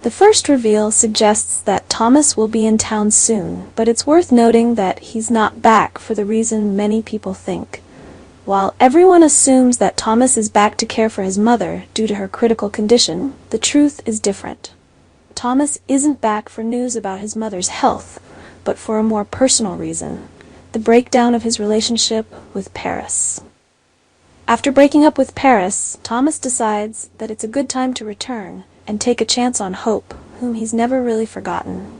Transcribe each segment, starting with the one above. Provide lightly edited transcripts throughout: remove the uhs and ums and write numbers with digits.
The first reveal suggests that Thomas will be in town soon, but it's worth noting that he's not back for the reason many people think. While everyone assumes that Thomas is back to care for his mother due to her critical condition, the truth is different. Thomas isn't back for news about his mother's health, but for a more personal reason: the breakdown of his relationship with Paris. After breaking up with Paris, Thomas decides that it's a good time to return and take a chance on Hope, whom he's never really forgotten.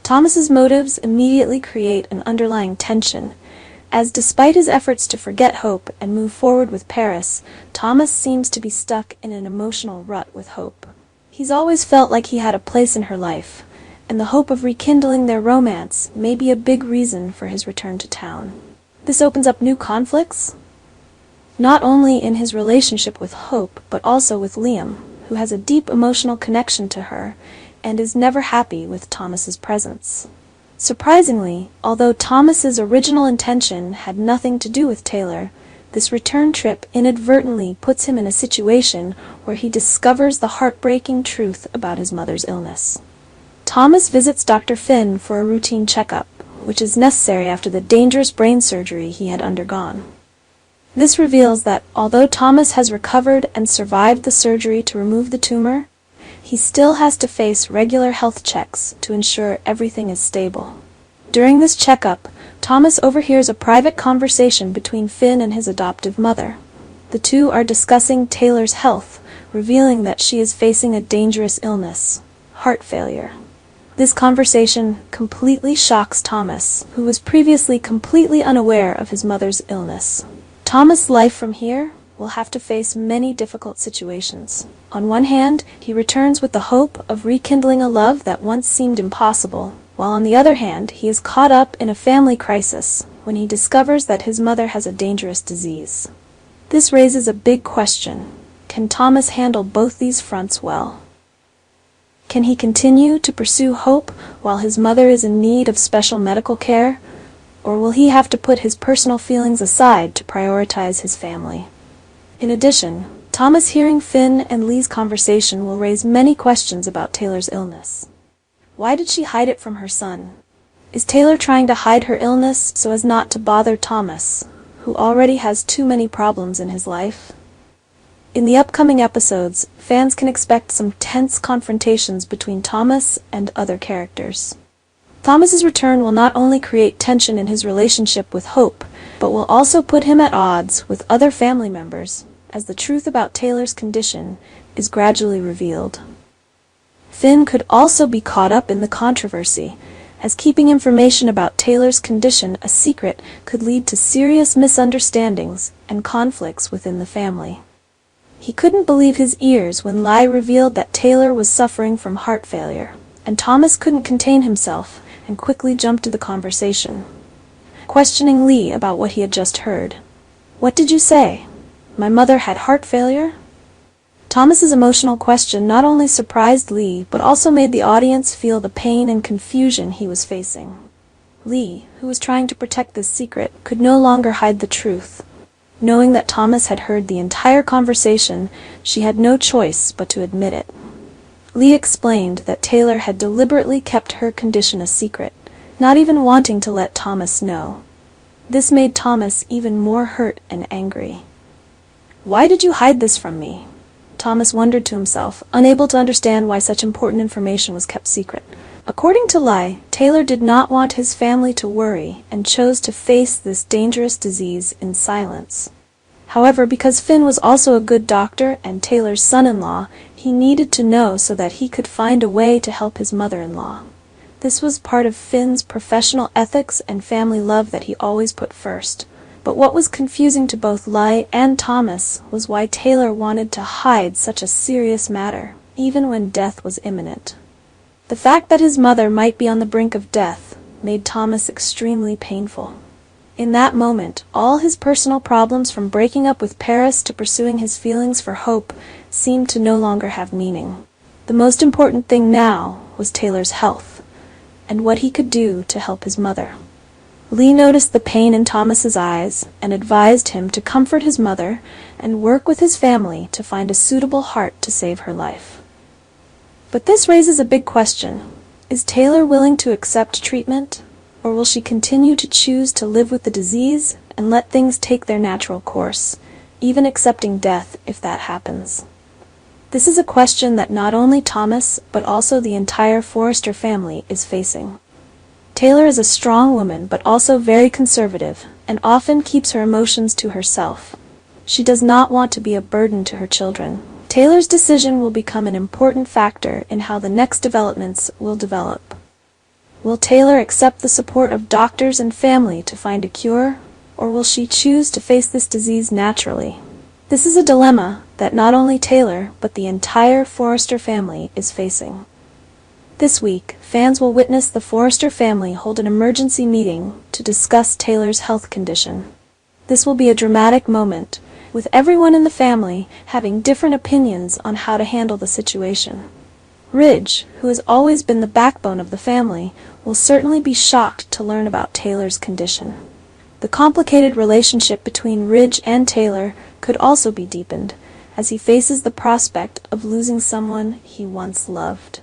Thomas's motives immediately create an underlying tension, as despite his efforts to forget Hope and move forward with Paris, Thomas seems to be stuck in an emotional rut with Hope. He's always felt like he had a place in her life, and the hope of rekindling their romance may be a big reason for his return to town. This opens up new conflicts, not only in his relationship with Hope, but also with Liam, who has a deep emotional connection to her and is never happy with Thomas's presence. Surprisingly, although Thomas's original intention had nothing to do with Taylor, this return trip inadvertently puts him in a situation where he discovers the heartbreaking truth about his mother's illness. Thomas visits Dr. Finn for a routine checkup, which is necessary after the dangerous brain surgery he had undergone. This reveals that although Thomas has recovered and survived the surgery to remove the tumor, he still has to face regular health checks to ensure everything is stable. During this checkup, Thomas overhears a private conversation between Finn and his adoptive mother. The two are discussing Taylor's health, revealing that she is facing a dangerous illness: heart failure. This conversation completely shocks Thomas, who was previously completely unaware of his mother's illness. Thomas' life from here will have to face many difficult situations. On one hand, he returns with the hope of rekindling a love that once seemed impossible, while on the other hand, he is caught up in a family crisis when he discovers that his mother has a dangerous disease. This raises a big question: can Thomas handle both these fronts well? Can he continue to pursue Hope while his mother is in need of special medical care? Or will he have to put his personal feelings aside to prioritize his family? In addition, Thomas hearing Finn and Lee's conversation will raise many questions about Taylor's illness. Why did she hide it from her son? Is Taylor trying to hide her illness so as not to bother Thomas, who already has too many problems in his life? In the upcoming episodes, fans can expect some tense confrontations between Thomas and other characters. Thomas's return will not only create tension in his relationship with Hope, but will also put him at odds with other family members, as the truth about Taylor's condition is gradually revealed. Finn could also be caught up in the controversy, as keeping information about Taylor's condition a secret could lead to serious misunderstandings and conflicts within the family. He couldn't believe his ears when Lai revealed that Taylor was suffering from heart failure, and Thomas couldn't contain himself and quickly jumped to the conversation, questioning Lee about what he had just heard. "What did you say? My mother had heart failure?" Thomas's emotional question not only surprised Lee, but also made the audience feel the pain and confusion he was facing. Lee, who was trying to protect this secret, could no longer hide the truth. Knowing that Thomas had heard the entire conversation, she had no choice but to admit it. Lee explained that Taylor had deliberately kept her condition a secret, not even wanting to let Thomas know. This made Thomas even more hurt and angry. "Why did you hide this from me?" Thomas wondered to himself, unable to understand why such important information was kept secret. According to Lai, Taylor did not want his family to worry and chose to face this dangerous disease in silence. However, because Finn was also a good doctor and Taylor's son-in-law, he needed to know so that he could find a way to help his mother-in-law. This was part of Finn's professional ethics and family love that he always put first. But what was confusing to both Lai and Thomas was why Taylor wanted to hide such a serious matter, even when death was imminent. The fact that his mother might be on the brink of death made Thomas extremely painful. In that moment, all his personal problems from breaking up with Paris to pursuing his feelings for Hope seemed to no longer have meaning. The most important thing now was Taylor's health, and what he could do to help his mother. Lee noticed the pain in Thomas's eyes and advised him to comfort his mother and work with his family to find a suitable heart to save her life. But this raises a big question. Is Taylor willing to accept treatment, or will she continue to choose to live with the disease and let things take their natural course, even accepting death if that happens? This is a question that not only Thomas, but also the entire Forrester family is facing. Taylor is a strong woman, but also very conservative, and often keeps her emotions to herself. She does not want to be a burden to her children. Taylor's decision will become an important factor in how the next developments will develop. Will Taylor accept the support of doctors and family to find a cure, or will she choose to face this disease naturally? This is a dilemma that not only Taylor, but the entire Forrester family is facing. This week, fans will witness the Forrester family hold an emergency meeting to discuss Taylor's health condition. This will be a dramatic moment, with everyone in the family having different opinions on how to handle the situation. Ridge, who has always been the backbone of the family, will certainly be shocked to learn about Taylor's condition. The complicated relationship between Ridge and Taylor could also be deepened, as he faces the prospect of losing someone he once loved.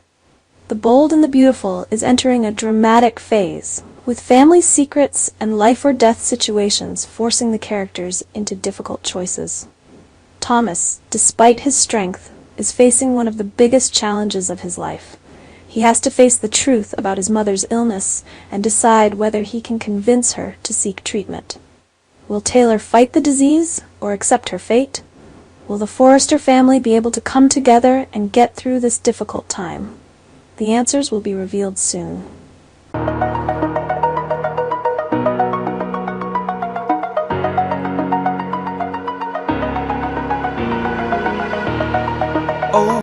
The Bold and the Beautiful is entering a dramatic phase, with family secrets and life-or-death situations forcing the characters into difficult choices. Thomas, despite his strength, is facing one of the biggest challenges of his life. He has to face the truth about his mother's illness and decide whether he can convince her to seek treatment. Will Taylor fight the disease or accept her fate? Will the Forrester family be able to come together and get through this difficult time? The answers will be revealed soon. Oh.